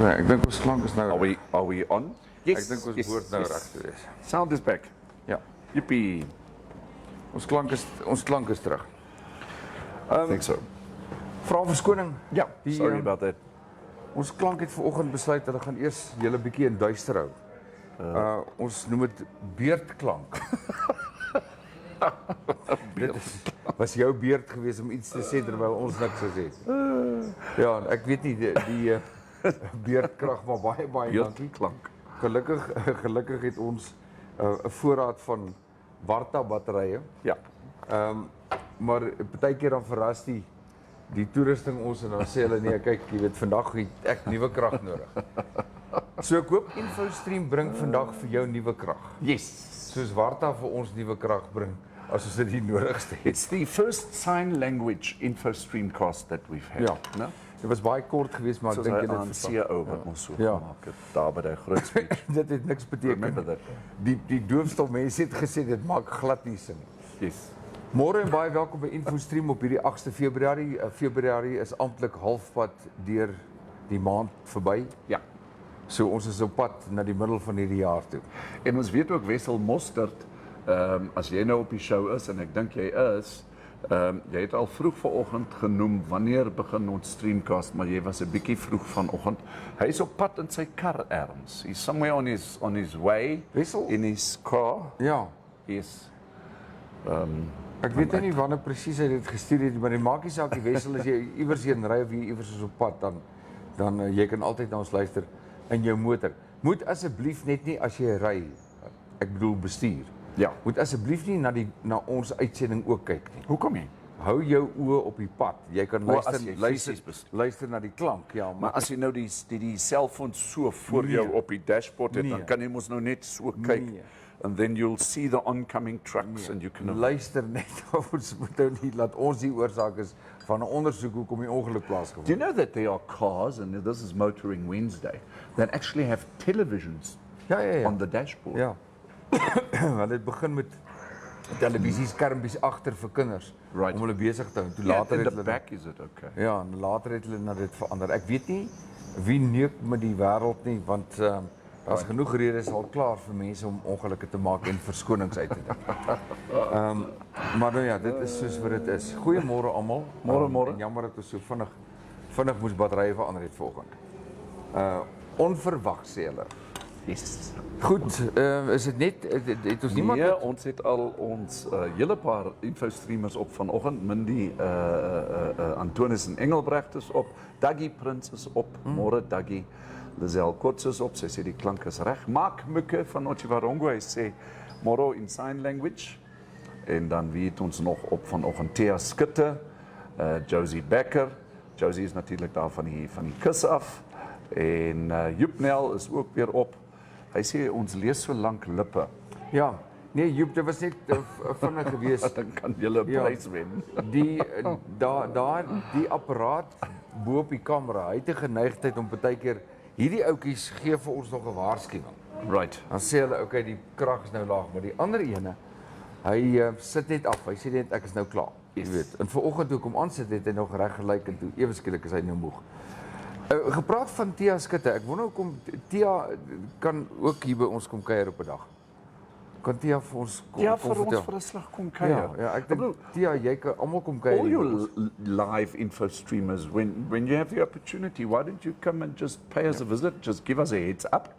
Nee, ek dink ons klank is nou. Are we on? Yes. Ek dink ons behoort nou reg te wees. Sound is back. Ja. Yippie. Ons klank is terug. I think so. Vra verskoning. Ja, sorry about that. Ons klank het vanoggend besluit hulle gaan eers julle bietjie in duister hou. Ons noem dit beerdklank. Dit was jou beerd geweest om iets te sê terwyl ons niks gesê het. Ja, ek weet nie die beerdkrag maar baie dankie. Klank. Gelukkig het ons 'n voorraad van Warta batterye. Ja. Maar partykeer dan verras die toerusting ons en dan sê hulle nee, kyk, jy weet vandag het ek nuwe krag nodig. So ek hoop InfoStream bring vandag vir jou nuwe krag. Yes. Soos Warta vir ons nuwe krag bring as ons dit die nodigste het. It's the first sign language InfoStream cast that we've had. Ja. No? Dit was baie kort geweest, maar ek dink jy dit CEO wat ons so Ja. gemaak het daar by die groot speech. dit het niks beteken. Remember that. Die doofstil mense het gesê dit maak glad nie sin. Yes. Môre en baie welkom by InfoStream op hierdie 8de Februarie. Februarie is amptelik halfpad deur die maand verby. Ja. So ons is op pad na die middel van hierdie jaar toe. En ons weet ook Wessel Mostert, as jy nou op die show is en ek dink jy is, jy het al vroeg vanoggend genoem wanneer begin ons streamcast, maar jy was 'n bietjie vroeg vanoggend. Hy is op pad in sy kar ergens. He's somewhere on his way. Wessel? In his car. Ja. Yes. Ek weet nie wanneer presies hy dit gestuur het, maar dit maak nie saak die Wessel as jy iewers heen ry of jy iewers is op pad dan jy kan altyd na ons luister in jou motor. Moet asseblief net nie as jy ry, ek bedoel bestuur. Ja. Moet asseblief nie na ons uitsending ook kyk nie. Hoekom nie? Hou jou oë op die pad. Jy kan luister na die klank, ja, Maar as jy nou die selfoon so voor jou op die dashboard het, dan kan jy mos nou net so kyk. Nee. And then you'll see the oncoming trucks and you can luister net, ons moet nou nie laat ons die oorsaak is van 'n ondersoek hoekom die ongeluk plaasgevind. Do you know that there are cars, and this is Motoring Wednesday, that actually have televisions Ja. on the dashboard? Ja. Want dit begin met televisieskermpies agter vir kinders Right. om hulle besig te hou. Toe Yeah, later in het the hulle back is it okay? Ja, en later het hulle na dit verander. Ek weet nie wie neuk met die wêreld nie, want daar's genoeg redes al klaar vir mense om ongelukke te maak en verskonings uit te dink. Maar nou ja, dit is soos wat dit is. Goeiemôre almal. Môre. En jammer dat ons so vinnig moes batterye verander het vanoggend. Onverwags sê hulle. Yes. Goed, is dit net het ons niemand Nee, ons het al ons hele paar infostreamers op vanoggend. Mindy Antonis en Engelbrecht is op. Daggy Prins is op. Môre Daggy. Lizelle Kotz is op. Sy sê die klank is reg. Mark Mukke van Otjiwarongo, hy sê môre in sign language. En dan wie het ons nog op vanoggend? Thea Skutte, Josie Becker. Josie is natuurlik daar van die kus af. En Joep Nel is ook weer op. Hy sê ons lees so lank lippe. Ja. Nee, Joep, dit was net vinnig geweest. Dan kan jy 'n prys wen. Die apparaat bo op die kamera, hy het 'n geneigtheid om partykeer hierdie ouetjies gee vir ons nog 'n waarskuwing. Right. Dan sê hulle okay, die krag is nou laag, maar die ander ene, hy sit net af. Hy sê net ek is nou klaar. Yes. Jy weet. En vanoggend toe ek hom aansit het hy nog reg gelyk en toe ewe skielik is hy nou moeg. Gepraat van Thea Skutte, ek wonder hoekom Thea kan ook hier by ons kom kuier op 'n dag. Kan Thea vir ons kom ons vir 'n slag kom kuier. Ja, ek dink Thea, jy kan almal kom kuier. All your live info streamers, when you have the opportunity, why don't you come and just pay us a visit, just give us a heads up,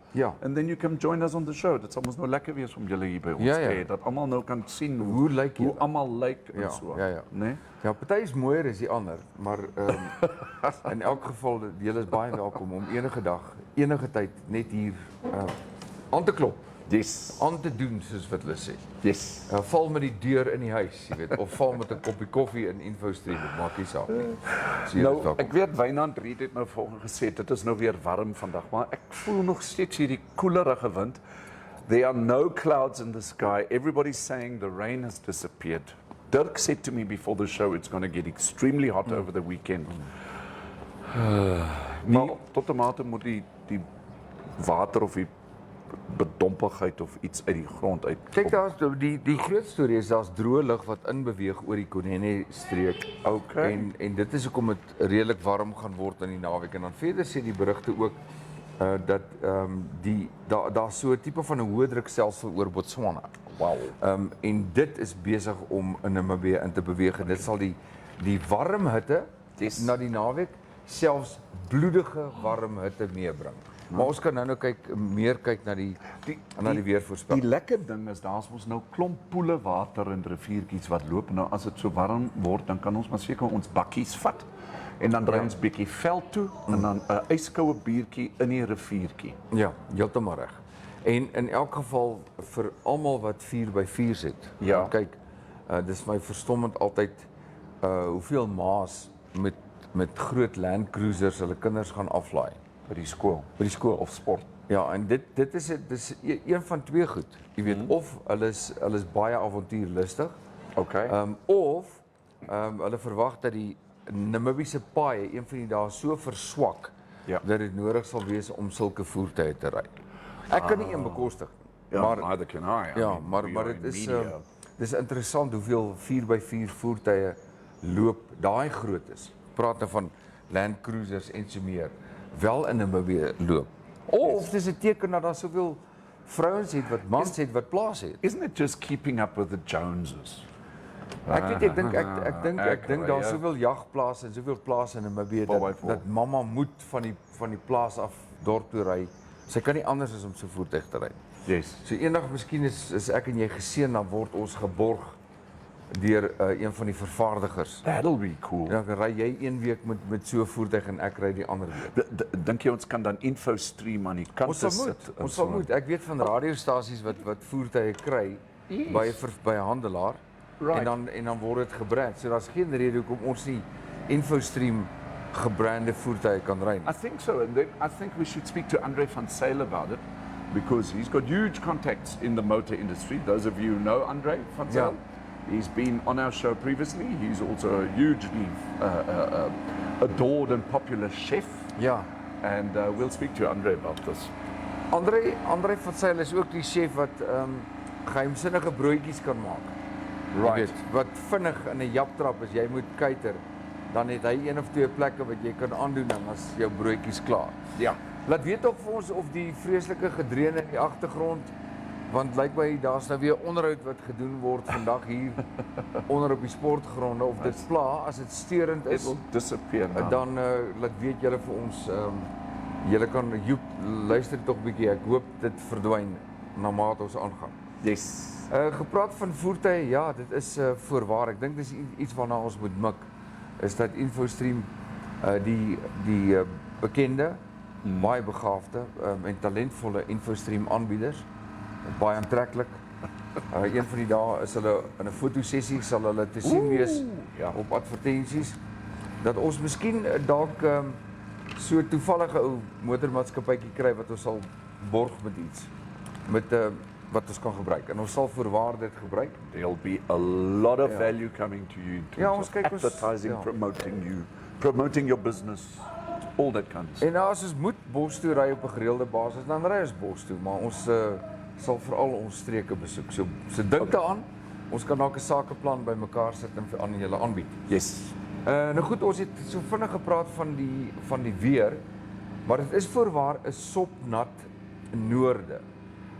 and then you can join us on the show. Dit's almost nou lekker wees om julle hier by ons te hê, dat almal nou kan sien hoe lyk hoe almal lyk en so. Ja. Nee? Ja, party is mooier as die ander, maar in elk geval julle is baie welkom om enige dag, enige tyd net hier aan te klop. Yes. Aan te doen soos wat hulle sê. Yes. Val met die deur in die huis, jy weet, of val met 'n koppie koffie in InfoStream, dit maak nie saak nie. So, nou, ek weet Wynand Reed het nou vanoggend gesê dit is nou weer warm vandag, maar ek voel nog steeds hierdie koelerige wind. There are no clouds in the sky. Everybody's saying the rain has disappeared. Dirk said to me before the show it's going to get extremely hot over the weekend. Maar tot 'n mate moet die water of die bedompigheid of iets uit die grond uit. Kyk, daar's die groot storie is daar's droë lug wat inbeweeg oor die Konene streek. Okay. En dit is hoekom dit redelik warm gaan word in die naweek. En dan verder sê die berigte ook dat daar so 'n tipe van 'n hoë drukstelsel oor Botswana. Wow. En dit is besig om in Namibia in te beweeg en dit sal die warm hitte na die naweek selfs bloedige warm hitte meebring. Maar ons kan nou meer kyk na die weervoorspelling. Die lekker ding is daar's mos nou klomp poele water en riviertjies wat loop. Nou as dit so warm word, dan kan ons maar seker ons bakkies vat en dan draai ons bietjie veld toe en dan 'n yskoue biertjie in die riviertjie. Ja, heeltemal reg. En in elk geval vir almal wat 4x4 sit. Ja. Kyk, dis my verstommend altyd hoeveel ma's met groot Land Cruisers hulle kinders gaan aflaai By die skool of sport. Ja, en dit is een van twee goed. Jy weet, of hulle is baie avontuurlustig. Okay. Of hulle verwag dat die Namibiese paaie een van die dae so verswak dat dit nodig sal wees om sulke voertuie te ry. Ek kan nie een bekostig nie. Ja, neither can I. Ja, maar dit is interessant hoeveel 4x4 voertuie loop daai groot is. Praat nou van Land Cruisers en so meer. Wel in Namibia loop. Of dis 'n teken dat daar soveel vrouens het wat mans het wat plaas het. Isn't it just keeping up with the Joneses? Ek dink daar's soveel jagplase en soveel plase in Namibia dat mamma moet van die plaas af dorp toe ry. Sy kan nie anders as om so voertuig te ry. Yes. So eendag miskien is ek en jy geseën, dan word ons geborg deur een van die vervaardigers. That'll be cool. Dan ry jy een week met so 'n voertuig en ek ry die ander week. Dink jy ons kan dan InfoStream aan die kant sit? Ons sal moet. Ek weet van radiostasies wat voertuie kry by 'n handelaar. Right. En dan word dit gebrand. So daar's geen rede hoekom ons nie InfoStream gebrande voertuie kan ry nie. I think so, and then I think we should speak to Andre van Sail about it, because he's got huge contacts in the motor industry. Those of you who know Andre van Sail, he's been on our show previously. He's also a hugely adored and popular chef. Ja. And we'll speak to Andre about this. Andre van Sail is ook die chef wat geheimsinnige broodjies kan maak. Right. Jy weet, wat vinnig in 'n japtrap as jy moet kuiter, dan het hy een of twee plekke wat jy kan aandoen en as jou broodjies klaar. Ja. Laat weet ook vir ons of die vreeslike gedreune in die agtergrond, want lyk my daar's nou weer onderhoud wat gedoen word vandag hier onder op die sportgronde, of dit pla, as dit steurend is, It will disappear now. dan laat weet julle vir ons, julle kan Joep, luister tog bietjie, ek hoop dit verdwyn na mate ons aangaan. Yes. Gepraat van voertuie, ja, dit is voorwaar. Ek dink dis iets waarna ons moet mik, is dat InfoStream die bekende, baie begaafde en talentvolle InfoStream aanbieders, baie aantreklik. Een van die dae is hulle in 'n fotosessie, sal hulle te sien wees op advertensies, dat ons miskien dalk so toevallige ou motormaatskappytjie kry wat ons sal borg met iets, wat ons kan gebruik. En ons sal voorwaar dit gebruik. There'll be a lot of value coming to you in terms ons of kyk advertising, promoting your business, all that kind of stuff. En as ons moet bos toe ry op 'n gereelde basis, dan ry ons bos toe, maar ons sal veral ons streke besoek. So dink daaraan, ons kan dalk 'n sakeplan bymekaar sit en vir aan julle aanbied. Yes. Nou goed, ons het so vinnig gepraat van die weer, maar dit is voorwaar 'n sopnat noorde.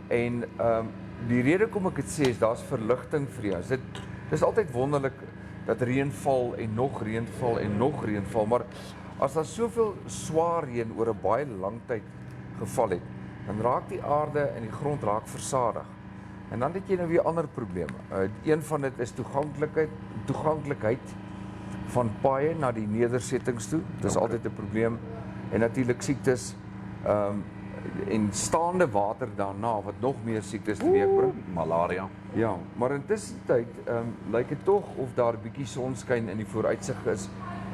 En die rede kom ek dit sê is daar's verligting vir jou. Dis altyd wonderlik dat reën val en nog reën val en nog reën val, maar as daar soveel swaar reën oor 'n baie lang tyd geval het, dan raak die aarde en die grond raak versadig. En dan het jy nou weer ander probleme. Een van dit is toeganklikheid van paaie na die nedersettings toe. Dis altyd 'n probleem. En natuurlik siektes en staande water daarna wat nog meer siektes teweegbring. Malaria. Ja, maar intussen tyd lyk dit tog of daar 'n bietjie sonskyn in die vooruitsig is.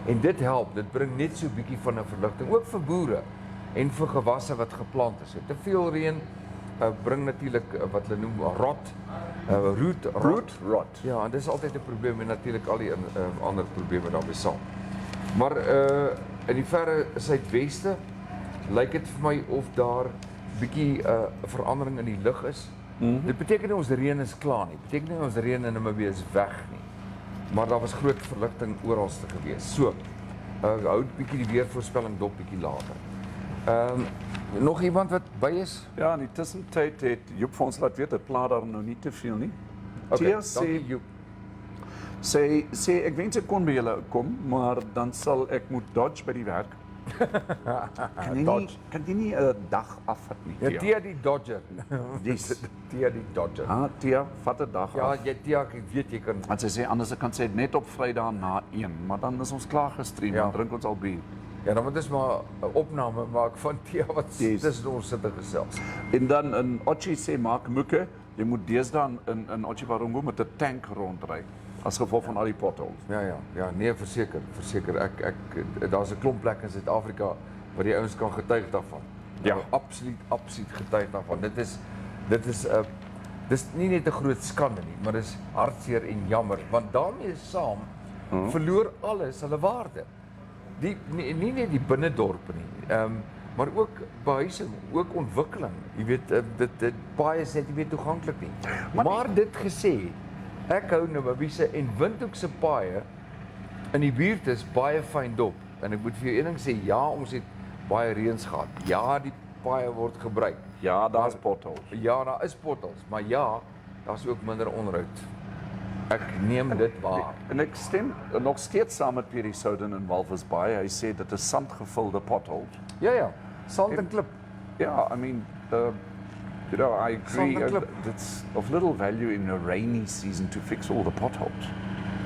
En dit help, dit bring net so 'n bietjie van 'n verligting, ook vir boere en vir gewasse wat geplant is. Te veel reën bring natuurlik wat hulle noem root rot. Ja, en dis altyd 'n probleem en natuurlik al die ander probleme daarmee saam. Maar in die verre suidweste lyk dit vir my of daar bietjie 'n verandering in die lug is. Dit beteken nie ons reën is klaar nie. Dit beteken nie ons reën in Namibia is weg nie. Maar daar was groot verligting oralste gewees. So, hou bietjie die weervoorspelling dop bietjie later. Nog iemand wat by is? Ja, in die tussentyd het Joep vir ons laat weet, dit pla daar nou nie te veel nie. Okay, Tia dankie Joep. sê ek wens ek kon by julle kom, maar dan sal ek moet dodge by die werk. Kan jy nie 'n dag afvat nie? Ja, Tia die Dodger. Dis Tia die Dodger. Tia, vat 'n dag Ja, af. Tia, ek weet jy kan. En sy sê anders kan sy net op Vrydag na 1, maar dan is ons klaar gestream, dan drink ons al bier. Ja, dan moet ons maar 'n opname maak van Tia wat tussen ons sit en gesels. En dan in Otjie sê maak moeke, jy moet deesdae in Otjie Barongo met 'n tank rondry as gevolg van al die potholes. Ja, nee, verseker. Daar's 'n klomp plekke in Suid-Afrika waar die ouens kan getuig daarvan. Ja, absoluut getuig daarvan. Dis nie net 'n groot skande nie, maar dis hartseer en jammer, want daarmee saam verloor alles hulle waarde. Nie net die binnendorpe nie, maar ook behuising, ook ontwikkeling. Jy weet, dit baie is net nie meer toeganklik nie. Maar dit gesê, ek hou Namibia se en Windhoek se paaie in die buurt is baie fyn dop. En ek moet vir jou een ding sê, ja, ons het baie reëns gehad. Ja, die paaie word gebruik. Ja, daar's potholes. Ja, daar is potholes, maar ja, daar's ook minder onroud. Ek neem dit waar. En ek stem nog steeds saam met Pierre Souden in Walvis Bay. Hy sê dit is sandgevulde potholes. Ja, sand en klip. Yeah, I mean, I agree. It's of little value in a rainy season to fix all the potholes.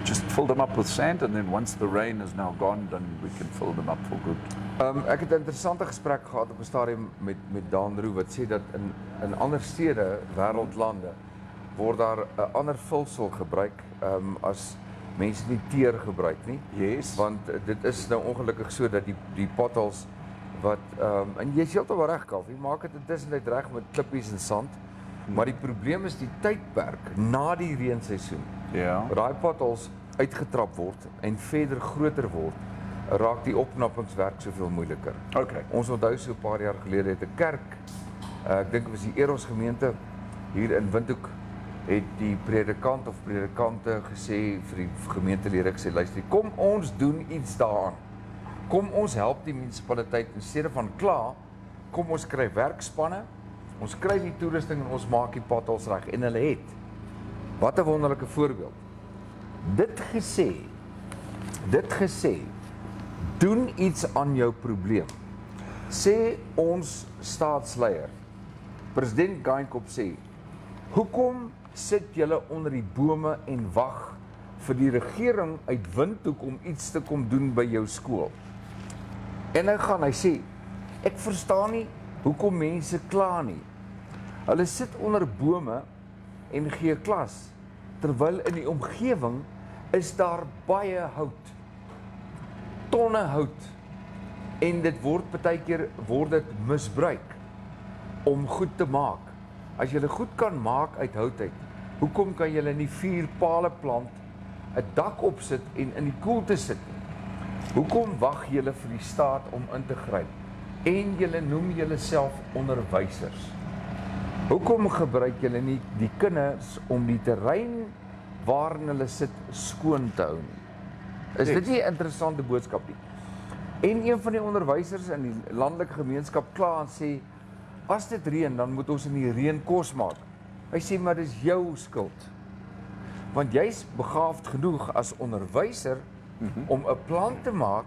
Just fill them up with sand, and then once the rain is now gone, then we can fill them up for good. Ek het 'n interessante gesprek gehad op 'n stadium met Daan Roux wat sê dat in ander stede, wêreldlande, word daar 'n ander vulsel gebruik as mense nie teer gebruik nie. Yes. Want dit is nou ongelukkig so dat die potholes wat en jy is heeltemal reg, Kaufeee, maak dit intussen reg met klippies en sand. Maar die probleem is die tydperk na die reenseisoen. Ja. Daai potholes uitgetrap word en verder groter word, raak die opknappingswerk soveel moeiliker. Okay. Ons onthou so 'n paar jaar gelede het 'n kerk, ek dink dit was die Eros gemeente hier in Windhoek, het die predikant of predikante gesê vir die gemeentelede gesê, luister, kom ons doen iets daaraan. Kom ons help die munisipaliteit in steede van kla, kom ons kry werkspanne, ons kry die toerusting en ons maak die potholes reg en hulle het. Wat 'n wonderlike voorbeeld. Dit gesê, doen iets aan jou probleem. Sê ons staatsleier, president Gainkop sê, hoekom sit julle onder die bome en wag vir die regering uit Windhoek om iets te kom doen by jou skool? En hy sê, ek verstaan nie hoekom mense kla nie. Hulle sit onder bome en gee klas, terwyl in die omgewing is daar baie hout, tonne hout, en dit word partykeer misbruik om goed te maak. As jy goed kan maak uit hout uit, hoekom kan jy nie 4 pale plant, 'n dak opsit en in die koelte sit nie? Hoekom wag jy vir die staat om in te gryp? En jy noem julleself onderwysers. Hoekom gebruik julle nie die kinders om die terrein waarin hulle sit skoon te hou nie? Is dit nie 'n interessante boodskap nie? En een van die onderwysers in die landelike gemeenskap kla en sê, as dit reën, dan moet ons in die reën kos maak. Hy sê, maar dis jou skuld. Want jy's begaafd genoeg as onderwyser om 'n plan te maak,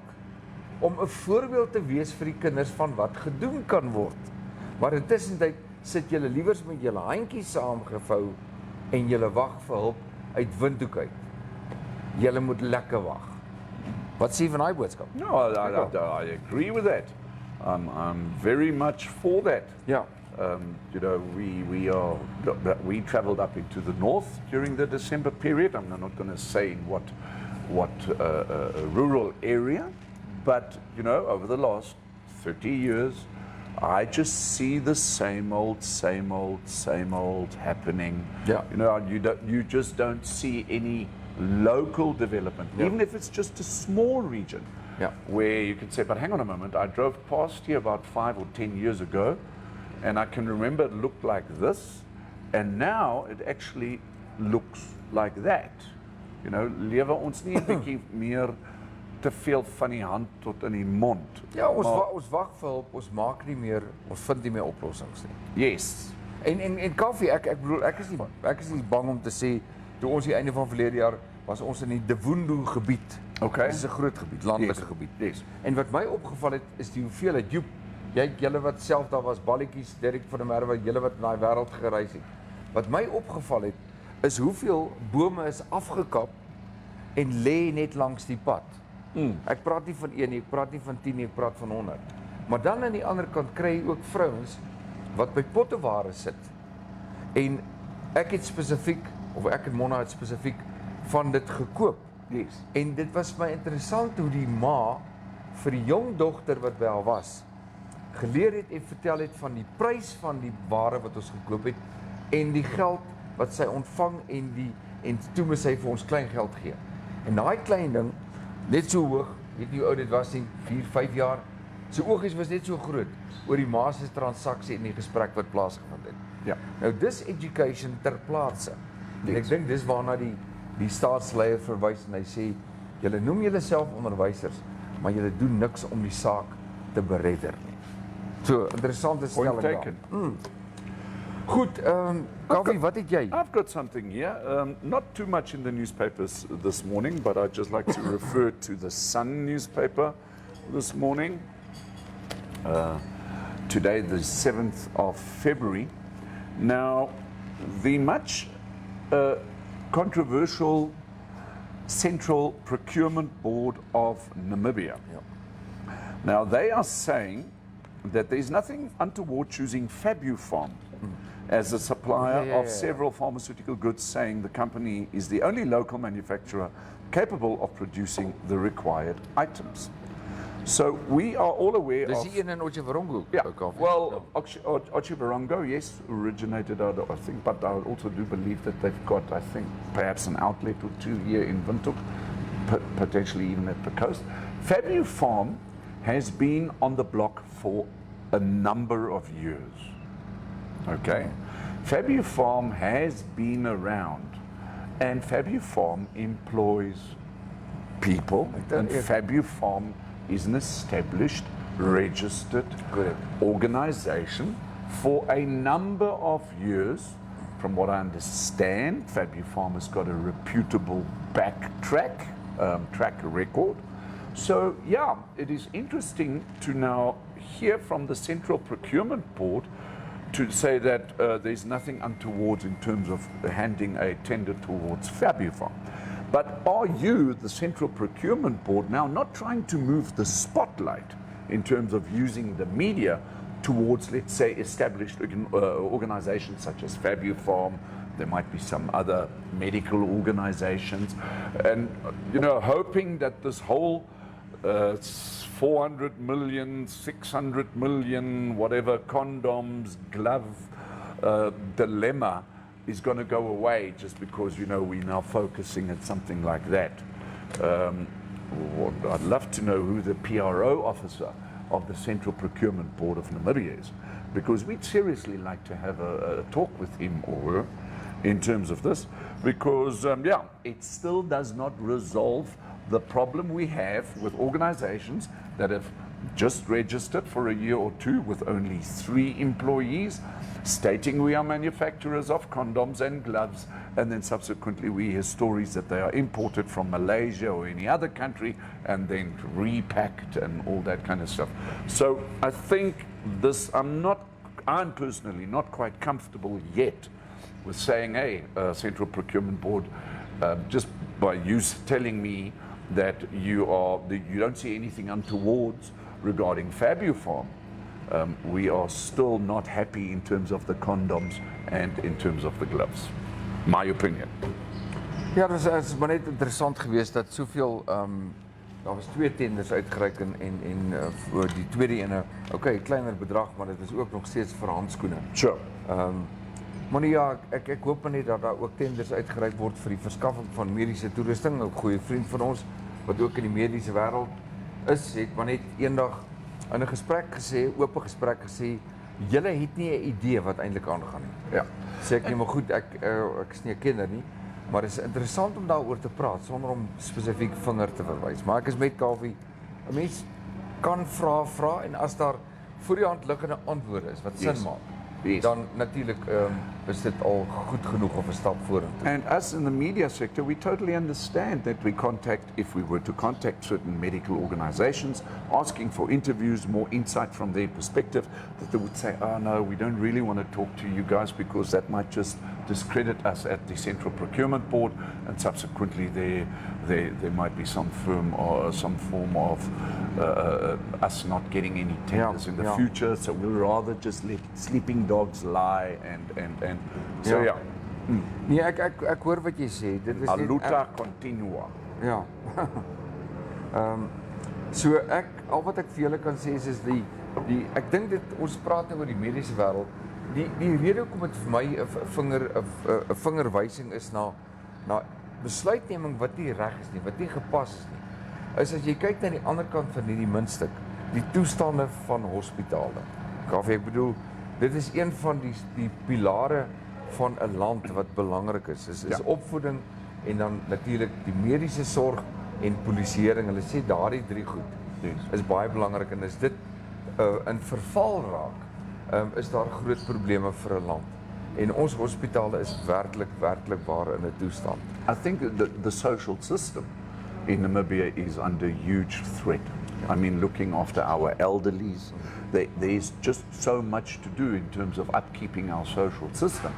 om 'n voorbeeld te wees vir die kinders van wat gedoen kan word. Maar intussen sit julle liewers met julle handjies saamgevou en julle wag vir hulp uit Windhoek uit. Julle moet lekker wag. Wat sê van daai boodskap? No, I agree with that. I'm very much for that. Ja. We traveled up into the north during the December period. I'm not going to say in what rural area, but over the last 30 years, I just see the same old happening. Yeah. You just don't see any local development, even if it's just a small region. Yeah. Where you can say, but hang on a moment, I drove past here about 5 or 10 years ago, and I can remember it looked like this, and now it actually looks like that. Lewe ons nie 'n bietjie meer te veel van die hand tot in die mond. Ja, ons wag vir hulp, ons maak nie meer, ons vind nie meer oplossings nie. Yes. En Kaufeee, ek bedoel, ek is nie bang om te sê, toe ons die einde van verlede jaar was ons in die Devundu gebied. Okay. Dit is 'n groot gebied, landelike gebied. Yes. En wat my opgeval het, is die hoeveelheid, julle wat self daar was, balletjies, Dirk van der Merwe, julle wat in daai wêreld gereis het. Wat my opgeval het, is hoeveel bome is afgekap en lê net langs die pad. Ek praat nie van 1 nie, ek praat nie van 10 nie, ek praat van 100. Maar dan aan die ander kant kry jy ook vrouens wat by potteware sit. En ek het spesifiek, of ek en Mona het spesifiek van dit gekoop. Yes. En dit was my interessant hoe die ma vir die jong dogter wat by haar was, geleer het en vertel het van die prys van die ware wat ons gekoop het en die geld wat sy ontvang en toe moes sy vir ons klein geld gee. En daai klein ding, net so hoog, weet nie hoe oud dit was nie, 4, 5 jaar, sy oogies was net so groot oor die ma se transaksie en die gesprek wat plaasgevind het. Ja. Nou dis education ter plaatse. En ek dink dis waarna die staatsleier verwys en hy sê, julle noem julle self onderwysers, maar julle doen niks om die saak te beredder nie. So, interessante stelling daar. Goed, Kaufeee, wat het jy? I've got something here. Not too much in the newspapers this morning, but I'd just like to refer to the Sun newspaper this morning. Today, the 7th of February. Now, the much controversial Central Procurement Board of Namibia. Ja. Now, they are saying that there's nothing untoward choosing Fabufarm as a supplier of several pharmaceutical goods, saying the company is the only local manufacturer capable of producing the required items. So we are all aware Dis of... die een in Otjiwarongo, Yeah, Kaufeee. well, Otjiwarongo, yes, originated out of, I think, but I also do believe that they've got, I think, perhaps an outlet or two here in Windhoek, potentially even at the coast. Fabufarm has been on the block for a number of years. Okay, Fabufarm has been around, and Fabufarm employs people, and Fabufarm is an established, registered organization for a number of years. From what I understand, Fabufarm has got a reputable track record. So yeah, it is interesting to now hear from the Central Procurement Board to say that there's nothing untoward in terms of handing a tender towards Fabufarm. But are you, the Central Procurement Board, now not trying to move the spotlight in terms of using the media towards, let's say, established organizations such as Fabufarm? There might be some other medical organizations, and hoping that this whole 400 million, 600 million, whatever, condoms, glove dilemma is going to go away just because, we're now focusing at something like that. I'd love to know who the PRO officer of the Central Procurement Board of Namibia is, because we'd seriously like to have a talk with him or her in terms of this, because, it still does not resolve the problem we have with organizations that have just registered for a year or two with only 3 employees, stating we are manufacturers of condoms and gloves, and then subsequently we hear stories that they are imported from Malaysia or any other country and then repacked and all that kind of stuff. So I think I'm personally not quite comfortable yet with saying, hey, Central Procurement Board, just by you telling me that you don't see anything untoward regarding Fabufarm, we are still not happy in terms of the condoms and in terms of the gloves. My opinion. Ja, dit is maar net interessant geweest dat soveel daar was 2 tenders uitgereik en voor die tweede ene, okay, kleiner bedrag, maar dit is ook nog steeds vir handskoene. Sure. Maar ja, ek hoop net dat daar ook tenders uitgereik word vir die verskaffing van mediese toerusting. 'n Goeie vriend van ons wat ook in die mediese wêreld is, het maar net eendag in 'n gesprek gesê, oop gesprek gesê, julle het nie 'n idee wat eintlik aangaan nie. Ja. Sê ek nie, maar goed, ek is nie 'n kenner nie. Maar het is interessant om daaroor te praat sonder om spesifiek vinger te verwys. Maar ek is met Kaufeee. 'n Mens kan vra en as daar voor die hand liggende antwoorde is wat sin maak, dan natuurlik is dit al goed genoeg of 'n stap vorentoe. And us in the media sector, we totally understand that if we were to contact certain medical organizations, asking for interviews, more insight from their perspective, that they would say, oh no, we don't really want to talk to you guys because that might just discredit us at the Central Procurement Board, and subsequently there might be some form of us not getting any tenders in the future, so we'll rather just let sleeping dogs lie and so Nee, ek hoor wat jy sê. Dit is a luta continua. Ja. So al wat ek vir julle kan sê is die ek dink dit ons praat nou oor die mediese wêreld. Die rede hoekom dit vir my 'n vingerwysing is na besluitneming wat nie reg is nie, wat nie gepas is nie. Is as jy kyk na die ander kant van hierdie muntstuk, die toestande van hospitale. Kaufeee, ek bedoel, dit is een van die pilare van 'n land wat belangrik is. Is opvoeding en dan natuurlik die mediese sorg en polisieering. Hulle sê daardie 3 goed is baie belangrik, en as dit in verval raak, is daar groot probleme vir 'n land. En ons hospitale is werklik waar in 'n toestand. I think the social system in Namibia is under huge threat. I mean, looking after our elderlies, there's just so much to do in terms of upkeeping our social system.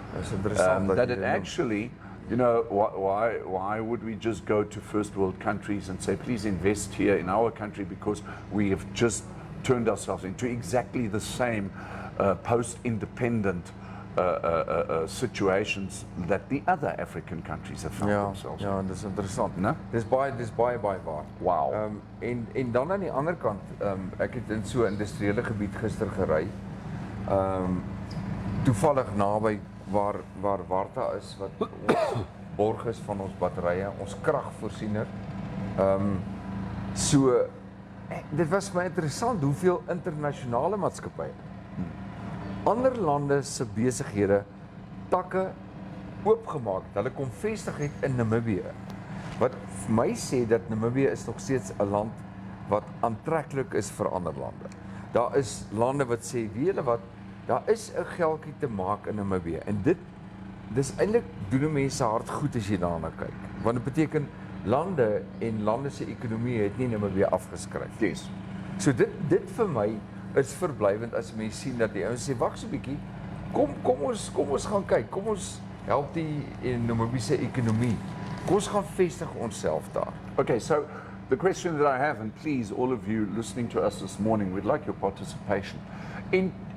That it actually, you know, why would we just go to first world countries and say, please invest here in our country because we have just turned ourselves into exactly the same post-independent situations that the other African countries have found themselves in. Ja, dis interessant, né? Dis baie waar. Wow. En dan aan die ander kant, ek het in so 'n industriële gebied gister gery. Toevallig naby waar Warta is, wat ons borg is van ons batterye, ons kragvoorsiener. So dit was vir my interessant hoeveel internasionale maatskappye ander lande se besighede takke oopgemaak het. Hulle kom vestig het in Namibië. Wat vir my sê dat Namibië is nog steeds 'n land wat aantreklik is vir ander lande. Daar is lande wat sê, weet julle wat, daar is 'n geldjie te maak in Namibië. En dis eintlik doen mense hart goed as jy daarna kyk. Want dit beteken lande en lande se ekonomie het nie Namibië afgeskryf. Yes. So dit vir my is verblywend as mense sien dat die ouens sê, wag so 'n bietjie, kom ons gaan kyk, kom ons help die Namibiese ekonomie. Kom ons gaan vestig onsself daar. Okay, so the question that I have, and please all of you listening to us this morning, we'd like your participation.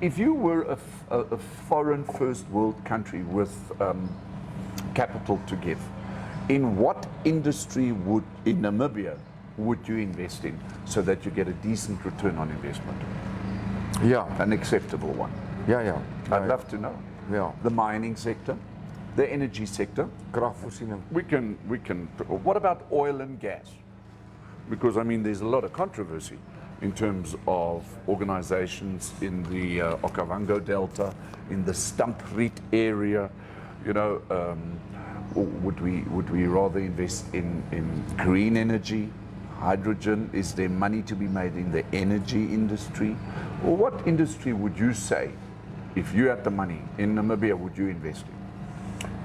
If you were a foreign first world country with capital to give, in what industry in Namibia would you invest in so that you get a decent return on investment? Ja. An acceptable one. Ja. I'd love to know. Ja. The mining sector, the energy sector. Kragvoorsiening. We can. What about oil and gas? Because I mean, there's a lot of controversy in terms of organizations in the Okavango Delta, in the Stumpriet area. You know, would we rather invest in green energy? Hydrogen? Is there money to be made in the energy industry? Or what industry would you say, if you had the money in Namibia, would you invest in?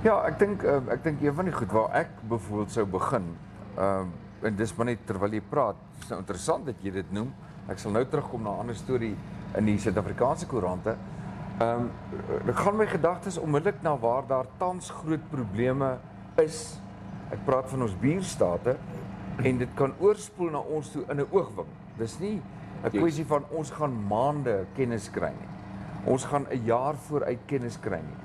Ja, ek dink een van die goed waar ek byvoorbeeld sou begin, en dis maar net terwyl jy praat, is nou interessant dat jy dit noem. Ek sal nou terugkom na 'n ander storie in die Suid-Afrikaanse koerante. Ek gaan my gedagtes onmiddellik na waar daar tans groot probleme is. Ek praat van ons buurstate. En dit kan oorspoel na ons toe in 'n oogwink. Dis nie 'n kwessie van ons gaan maande kennis kry nie. Ons gaan 'n jaar vooruit kennis kry nie.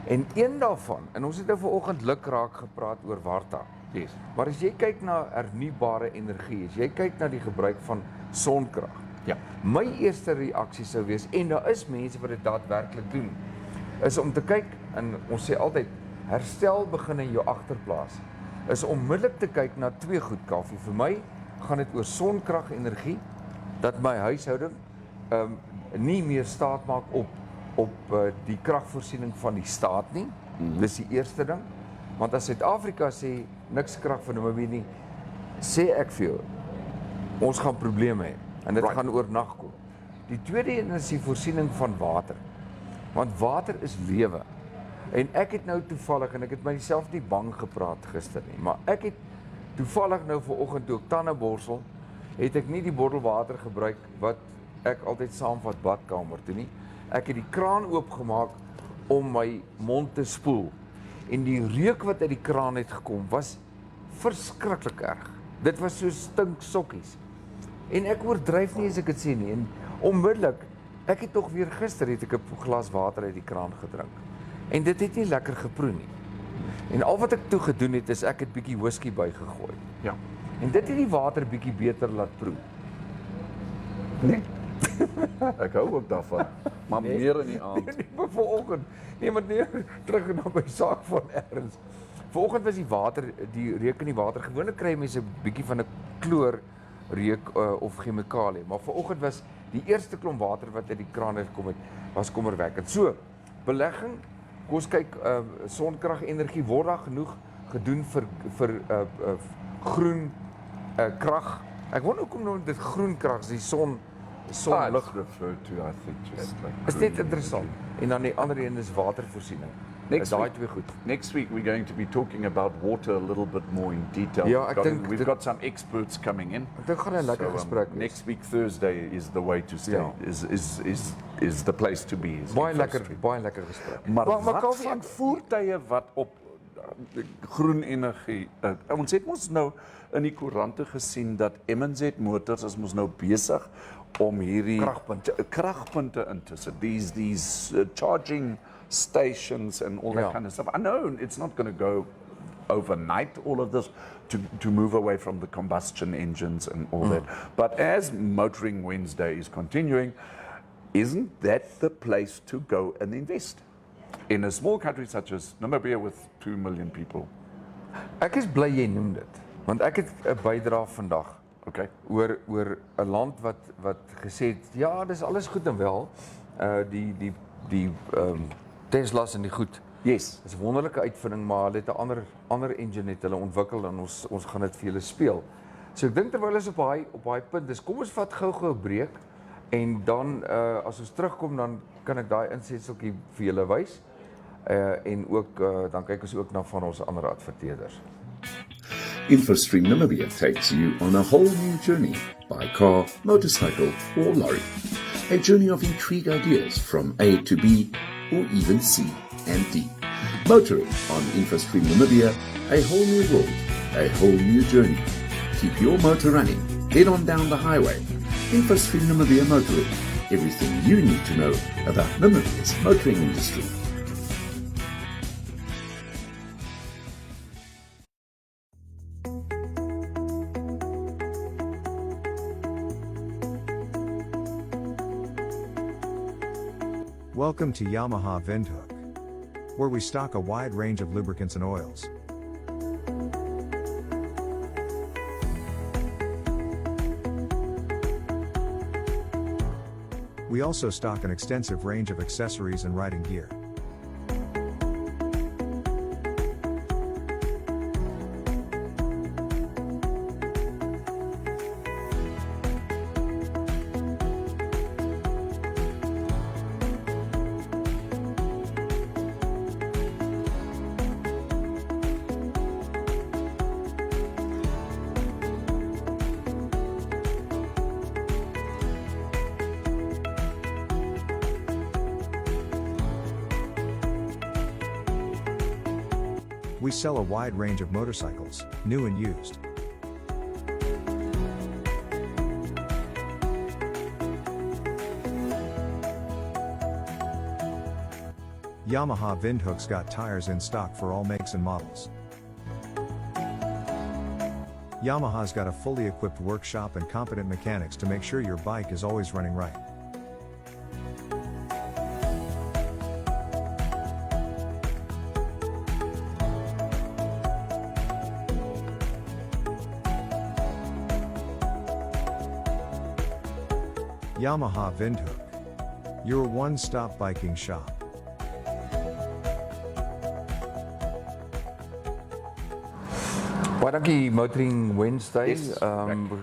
En een daarvan, en ons het nou vanoggend lukraak gepraat oor Warta. Yes. Maar as jy kyk na hernubare energie, as jy kyk na die gebruik van sonkrag. Ja. My eerste reaksie sou wees, en daar is mense wat dit daadwerklik doen, is om te kyk, en ons sê altyd, herstel begin in jou agterplaas. Is onmiddellik te kyk na 2 goed, Kaufeee. Vir my gaan dit oor sonkragenergie, dat my huishouding nie meer staat maak op die kragvoorsiening van die staat nie. Dis die eerste ding. Want as Suid-Afrika sê niks krag vir Namibië nie, sê ek vir jou, ons gaan probleme hê en dit gaan oornag kom. Die tweede een is die voorsiening van water. Want water is lewe. En ek het nou toevallig, en ek het myself nie bang gepraat gister nie, maar ek het toevallig nou vanoggend toe ek tande borsel, het ek nie die bottel water gebruik wat ek altyd saamvat badkamer toe nie. Ek het die kraan oopgemaak om my mond te spoel. En die reuk wat uit die kraan het gekom was verskriklik erg. Dit was so stink sokkies. En ek oordryf nie as ek dit sê nie. En onmiddellik, ek het tog weer gister het ek 'n glas water uit die kraan gedrink. En dit het nie lekker geproe nie. En al wat ek toe gedoen het is ek het bietjie whisky bygegooi. Ja. En dit het die water bietjie beter laat proe. Nee. Ek hou ook daarvan. Maar meer in die aand. Nee, maar vanoggend, nee, maar nee, terug na my saak van erns. Vanoggend was die water, die reuk in die water. Gewoonlik kry mense 'n bietjie van 'n kloor reuk of chemikalie, maar vanoggend was die eerste klomp water wat uit die kraan uit gekom het, was kommerwekkend. So, belegging, kom ons kyk, sonkrag-energie, word daar genoeg gedoen vir groen krag. Ek wonder hoekom nou dit groen krag is, die sonlig referred to, I think, just like is dit interessant. En dan die ander een is watervoorsiening. Daai twee goed. Next week we're going to be talking about water a little bit more in detail. Ja, ek dink we've got some experts coming in. Ek dink gaan 'n lekker gesprek wees. Next week Thursday is the way to stay. Ja. Is the place to be. Baie lekker gesprek. Maar wat van voertuie wat op groen energie. Ons het mos nou in die koerante gesien dat MNZ Motors is mos nou besig om hierdie kragpunte in te sit. These charging stations and all that kind of stuff. I know it's not going to go overnight, all of this, to move away from the combustion engines and all that. But as Motoring Wednesday is continuing, isn't that the place to go and invest? In a small country such as Namibia with 2 million people. Ek is bly jy noem dit, want ek het 'n bydrae vandag oor 'n land wat gesê het, ja, dis alles goed en wel, die Tesla's en die goed. Yes. Dis 'n wonderlike uitvinding, maar hulle het 'n ander engine het hulle ontwikkel en ons gaan dit vir julle speel. So ek dink terwyl ons op daai punt is, kom ons vat gou 'n breek en dan as ons terugkom dan kan ek daai insetseltjie vir julle wys. En ook dan kyk ons ook na van ons ander adverteerders. InfoStream Namibia takes you on a whole new journey by car, motorcycle or lorry. A journey of intrigue ideas from A to B or even C and D. Motoring on InfoStream Namibia, a whole new world, a whole new journey. Keep your motor running, head on down the highway. InfoStream Namibia Motoring, everything you need to know about Namibia's motoring industry. Welcome to Yamaha Windhoek, where we stock a wide range of lubricants and oils. We also stock an extensive range of accessories and riding gear. We sell a wide range of motorcycles, new and used. Yamaha Windhoek's got tires in stock for all makes and models. Yamaha's got a fully equipped workshop and competent mechanics to make sure your bike is always running right. Yamaha Windhoek, your one-stop biking shop. Baie dankie Motoring Wednesday. Yes,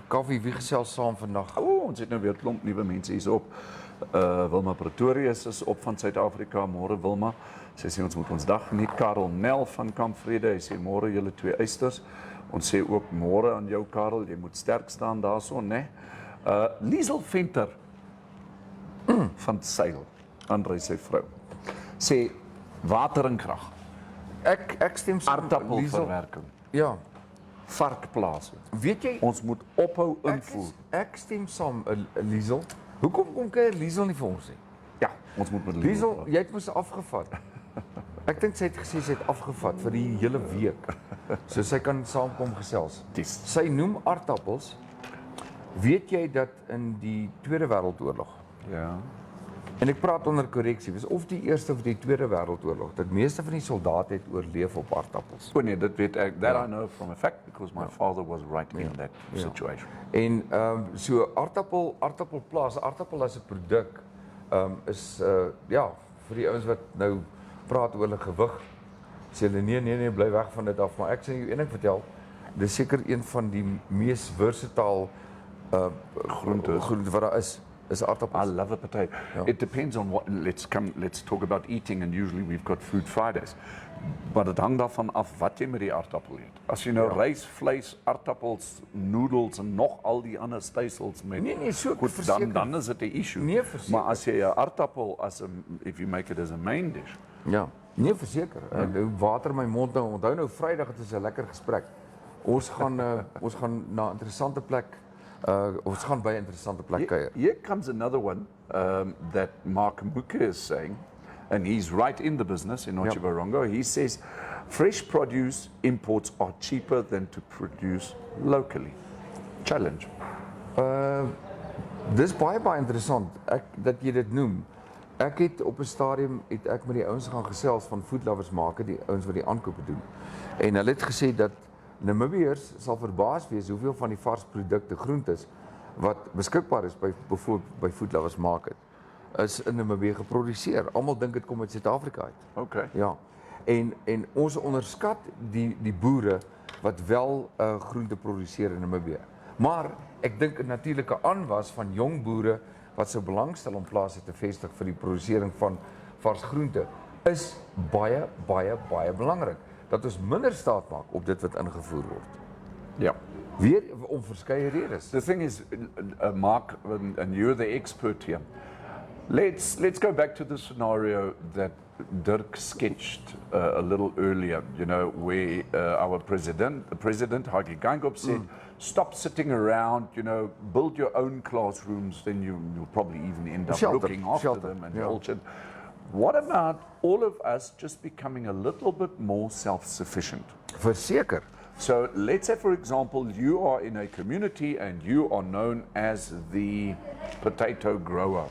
Kaufeee, wie gesels saam vandag? Ons het nou weer 'n klomp nuwe mense hierop. Wilma Pretorius is op van Suid-Afrika. Môre Wilma. Sy sê ons moet ons dag geniet. Karel Nel van Kampvrede. Hy sê môre julle twee eisters. Ons sê ook môre aan jou Karel, jy moet sterk staan daarson, né? Liesel Venter van Seil, Andrei sy vrou. Sê water en krag. Ek stem saam. Aardappelverwerking. Ja. Varkplase. Weet jy, Ons moet ophou invoer. ek stem saam, Liesel. Hoekom kom kuier Liesel nie vir ons nie? Ja, ons moet met Liesel, jy het mos afgevat. Ek dink sy het gesê sy het afgevat vir die hele week. So sy kan saamkom gesels. Dis. Sy noem aardappels. Weet jy dat in die Tweede Wêreldoorlog, Ja. en ek praat onder korreksie, was of die Eerste of die Tweede Wêreldoorlog, dat meeste van die soldate het oorleef op aardappels. O nee, dit weet ek. That I know from a fact because my father was right in that situation. En so aardappelplaas, aardappel as 'n produk is ja, vir die ouens wat nou praat oor hulle gewig, sê hulle nee, bly weg van dit af, maar ek sê jou een ding vertel, dis seker een van die mees versatile groente wat daar is aardappels. I love a potato. It depends on what. Let's talk about eating, and usually we've got food Fridays. Maar dit hang daarvan af wat jy met die aardappel eet. As jy nou rys, vleis, aardappels, noedels en nog al die ander stysels met Nee, so goed, dan is dit 'n issue. Nee, verseker. Maar as jy 'n aardappel if you make it as a main dish. Ja, nee verseker. Nou water in my mond nou. Onthou nou Vrydag het ons 'n lekker gesprek. Ons gaan na 'n interessante plek. Ons gaan by 'n interessante plek kuier. Here comes another one that Mark Muke is saying, and he's right in the business in Otjiwarongo. He says, fresh produce imports are cheaper than to produce locally. Challenge. Dis baie interessant dat jy dit noem. Ek het op 'n stadium met die ouens gaan gesels van Food Lovers Market, die ouens wat die aankope doen. En hulle het gesê dat Namibiërs sal verbaas wees hoeveel van die vars produkte, groentes wat beskikbaar is byvoorbeeld by Food Lovers Market is in Namibië geproduseer. Almal dink dit kom uit Suid-Afrika uit. Okay. Ja. En ons onderskat die boere wat wel groente produseer in Namibië. Maar ek dink 'n natuurlike aanwas van jong boere wat sou belangstel om plase te vestig vir die produsering van vars groente is baie belangrik. Dat ons minder staat maak op dit wat ingevoer word. Yeah. Weer om verskeie redes. The thing is, Mark, and you're the expert here. Let's go back to the scenario that Dirk sketched a little earlier. You know, where our president Hagi Geingob said, "Stop sitting around. You know, build your own classrooms. Then you'll probably even end up looking after them and culture." What about all of us just becoming a little bit more self-sufficient? Verseker. So let's say, for example, you are in a community and you are known as the potato grower.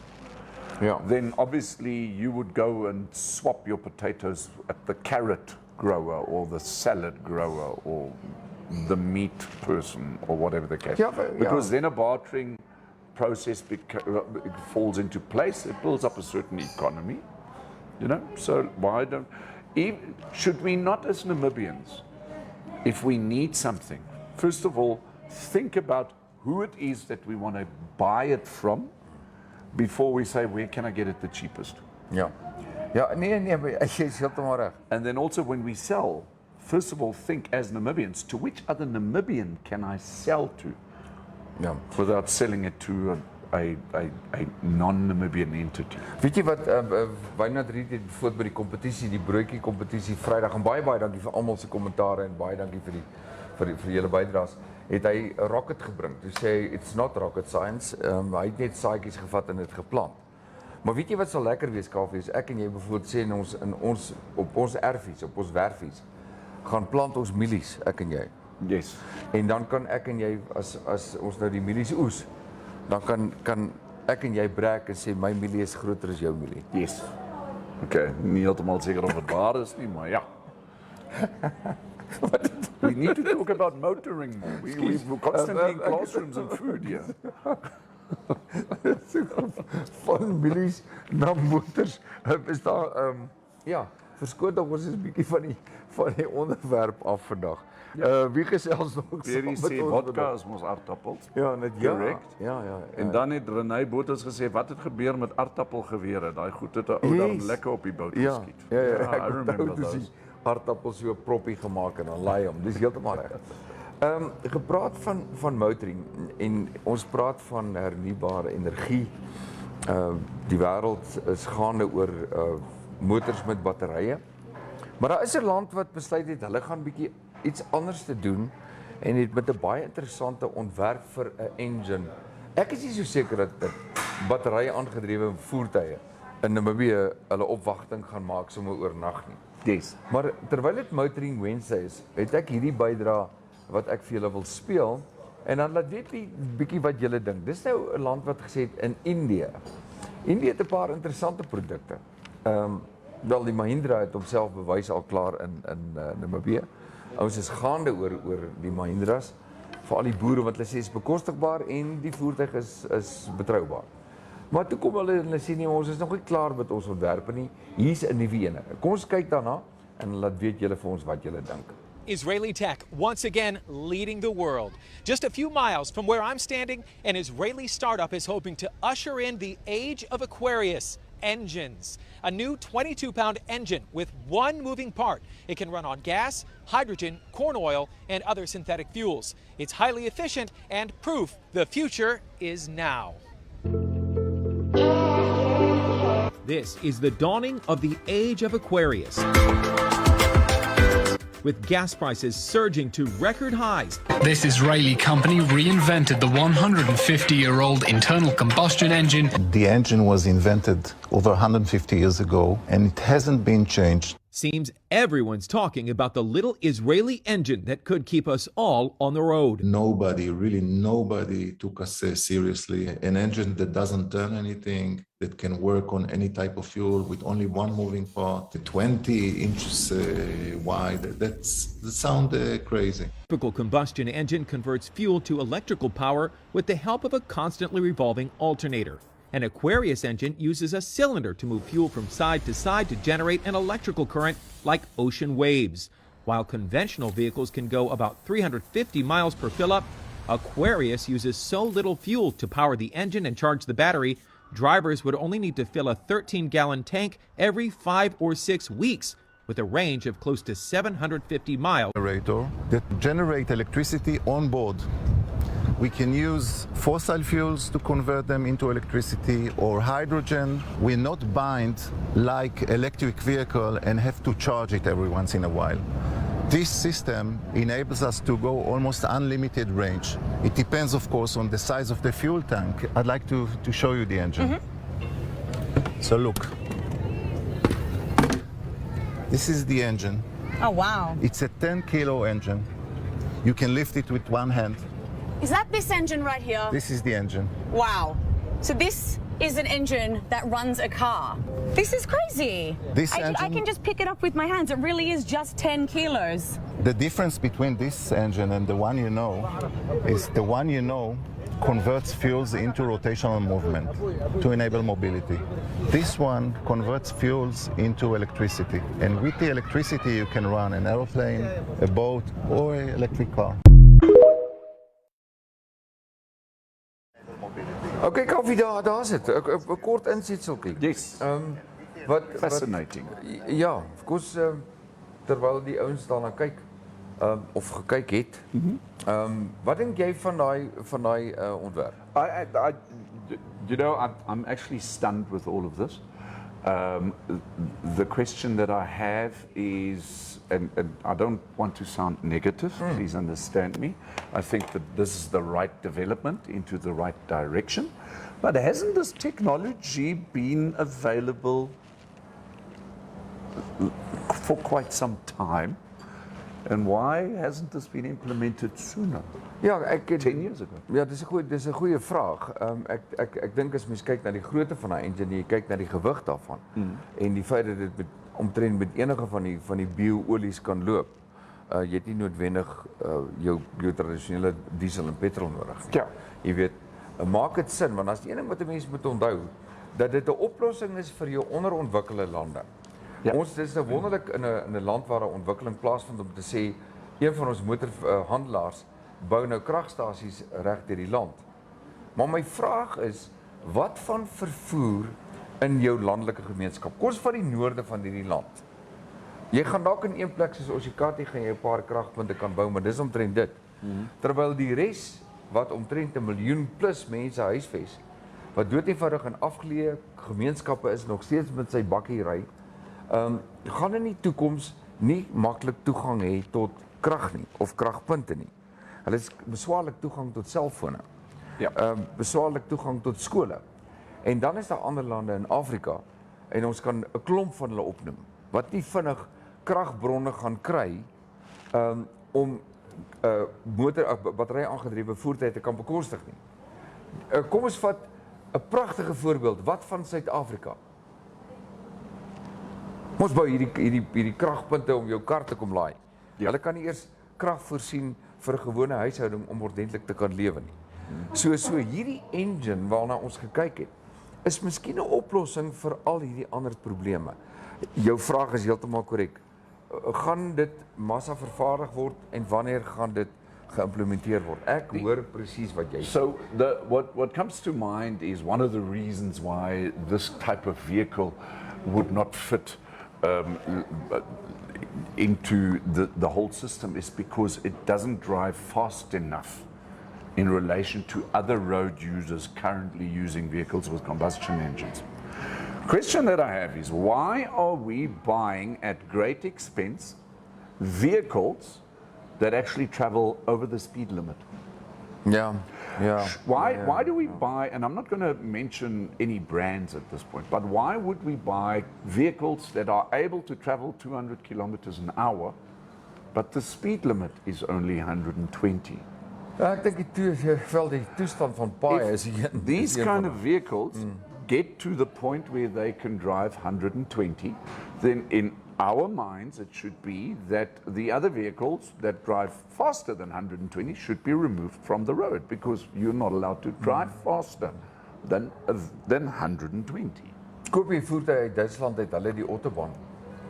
Ja. Then obviously you would go and swap your potatoes at the carrot grower or the salad grower or the meat person or whatever the case. Because then a bartering process falls into place. It builds up a certain economy. You know, so why should we not as Namibians, if we need something, first of all, think about who it is that we want to buy it from before we say, where can I get it the cheapest? Ja. Ja, nee, maar jy is heeltemal reg. And then also when we sell, first of all, think as Namibians, to which other Namibian can I sell to? Ja. Without selling it to a non-Namibian entity. Weet jy wat Wynand Riet het voort by die kompetisie, die broodjie kompetisie Vrydag, en baie dankie vir almal se kommentare en baie dankie vir julle bydraes. Het hy 'n rocket gebring. Toe sê hy it's not rocket science. Hy het net saadjies gevat en dit geplant. Maar weet jy wat sal lekker wees, Kaufeee, is ek en jy byvoorbeeld sê op ons erfies, op ons werfies gaan plant ons mielies, ek en jy. Yes. En dan kan ek en jy as ons nou die mielies oes, dan kan ek en jy brag en sê my mielie is groter as jou mielie. Yes. Okay, nie heeltemal seker of dit waar is nie, maar ja. We need to talk about motoring more. We're constantly in classrooms and food here. Van mielies na motors is daar verskoon tog ons is 'n bietjie van die onderwerp af vandag. Wie gesels nog Weer saam sê met ons vodka vandag? is mos aardappels. Ja, net Correct. Ja. En dan het Renée Botha gesê wat het gebeur met aardappelgewere? Daai goed het 'n ou daar Yes. lekker op die boot Ja, geskiet. ja, I ek remember onthou toe those. die aardappels so 'n proppie gemaak en dan laai hom. Dis heeltemal reg. Gepraat van motoring en ons praat van hernubare energie. Die wêreld is gaande oor motors met batterye. Maar daar is 'n land wat besluit het hulle gaan bietjie iets anders te doen en het met 'n baie interessante ontwerp vir 'n engine. Ek is nie so seker dat batterye aangedrewe voertuie in Namibië hulle opwagting gaan maak sommer oornag nie. Yes. Maar terwyl dit Motoring Wednesday is, het ek hierdie bydra wat ek vir julle wil speel en dan laat weet bietjie wat julle dink. Dis nou 'n land wat gesê het in Indië. Indië het 'n paar interessante produkte. Wel die Mahindra het homself bewys al klaar in Namibië. Ons is gaande oor die Mahindras, veral die boere wat hulle sê is bekostigbaar en die voertuig is betroubaar. Maar toe kom hulle en hulle sê nee, ons is nog nie klaar met ons ontwerpe nie. Hier's 'n nuwe ene. Kom ons kyk daarna en laat weet julle vir ons wat julle dink. Israeli tech once again leading the world. Just a few miles from where I'm standing, an Israeli startup is hoping to usher in the age of Aquarius. Engines. A new 22-pound engine with one moving part. It can run on gas, hydrogen, corn oil, and other synthetic fuels. It's highly efficient and proof the future is now. This is the dawning of the age of Aquarius. With gas prices surging to record highs. This Israeli company reinvented the 150-year-old internal combustion engine. The engine was invented over 150 years ago, and it hasn't been changed. Seems everyone's talking about the little Israeli engine that could keep us all on the road. Nobody took us seriously. An engine that doesn't turn anything, that can work on any type of fuel with only one moving part, 20 inches wide. That sounds crazy. Typical combustion engine converts fuel to electrical power with the help of a constantly revolving alternator. An Aquarius engine uses a cylinder to move fuel from side to generate an electrical current like ocean waves. While conventional vehicles can go about 350 miles per fill-up, Aquarius uses so little fuel to power the engine and charge the battery, drivers would only need to fill a 13-gallon tank every 5 or 6 weeks, with a range of close to 750 miles. Generator that generate electricity on board. We can use fossil fuels to convert them into electricity or hydrogen. We're not bound like electric vehicle and have to charge it every once in a while. This system enables us to go almost unlimited range. It depends, of course, on the size of the fuel tank. I'd like to show you the engine. So look, this is the engine. Oh, wow. It's a 10-kilo engine. You can lift it with one hand. Is that this engine right here? This is the engine. Wow. So this is an engine that runs a car. This is crazy. I can just pick it up with my hands. It really is just 10 kilos. The difference between this engine and the one you know is the one you know converts fuels into rotational movement to enable mobility. This one converts fuels into electricity. And with the electricity, you can run an airplane, a boat, or an electric car. Okay, Kaufeee, daar's dit. 'n Kort insetseltjie. Yes. Fascinating. Ja, of course, terwyl die ouens daarna kyk, of gekyk het. Wat dink jy van daai ontwerp? I'm actually stunned with all of this. The question that I have is, and I don't want to sound negative, please understand me. I think that this is the right development into the right direction. But hasn't this technology been available for quite some time? And why hasn't this been implemented sooner? Ja, 10 years ago. Ja, dis 'n goeie vraag. Ek dink as mens kyk na die grootte van daai engine, jy kyk na die gewig daarvan en die feit dat dit omtrent met enige van die bio-olies kan loop. Jy het nie noodwendig jou tradisionele diesel en petrol nodig nie. Ja. Jy weet, maak dit sin want as die een ding wat 'n mens moet onthou, dat dit 'n oplossing is vir jou onderontwikkelde lande. Ja. Ons dis nou wonderlik in 'n land waar 'n ontwikkeling plaasvind om te sê een van ons motorhandelaars bou nou kragstasies reg deur die land. Maar my vraag is, wat van vervoer in jou landelike gemeenskap? Kom ons vat die noorde van hierdie land. Jy gaan dalk in een plek soos Osikati gaan jy 'n paar kragpunte kan bou, maar dis omtrent dit. Terwyl die res wat omtrent 1 miljoen plus mense huisves, wat doodeenvoudig in afgeleë gemeenskappe is, nog steeds met sy bakkie ry, gaan in die toekoms nie maklik toegang hê tot krag nie of kragpunte nie. Hulle is beswaarlik toegang tot selfone. Ja. Beswaarlik toegang tot skole. En dan is daar ander lande in Afrika en ons kan 'n klomp van hulle opnoem wat nie vinnig kragbronne gaan kry om battery aangedrewe voertuie te kan bekostig nie. Kom ons vat 'n pragtige voorbeeld. Wat van Suid-Afrika? Ons bou hierdie kragpunte om jou kar te kom laai. Ja. Hulle kan nie eers krag voorsien vir 'n gewone huishouding om ordentlik te kan lewe nie. So hierdie engine waarna ons gekyk het, is miskien 'n oplossing vir al hierdie ander probleme. Jou vraag is heeltemal korrek. Gaan dit massa vervaardig word en wanneer gaan dit geïmplementeer word? Ek hoor presies wat jy sê. So what comes to mind is one of the reasons why this type of vehicle would not fit into the whole system is because it doesn't drive fast enough in relation to other road users currently using vehicles with combustion engines. Question that I have is, why are we buying at great expense vehicles that actually travel over the speed limit? Yeah. Why do we buy, and I'm not going to mention any brands at this point, but why would we buy vehicles that are able to travel 200 kilometers an hour, but the speed limit is only 120? Ek dink die toestand van paaie is hier. These kind of vehicles get to the point where they can drive 120, then in our minds it should be that the other vehicles that drive faster than 120 should be removed from the road, because you're not allowed to drive faster than 120. Koop jy voertuie uit Duitsland uit hulle die autobahn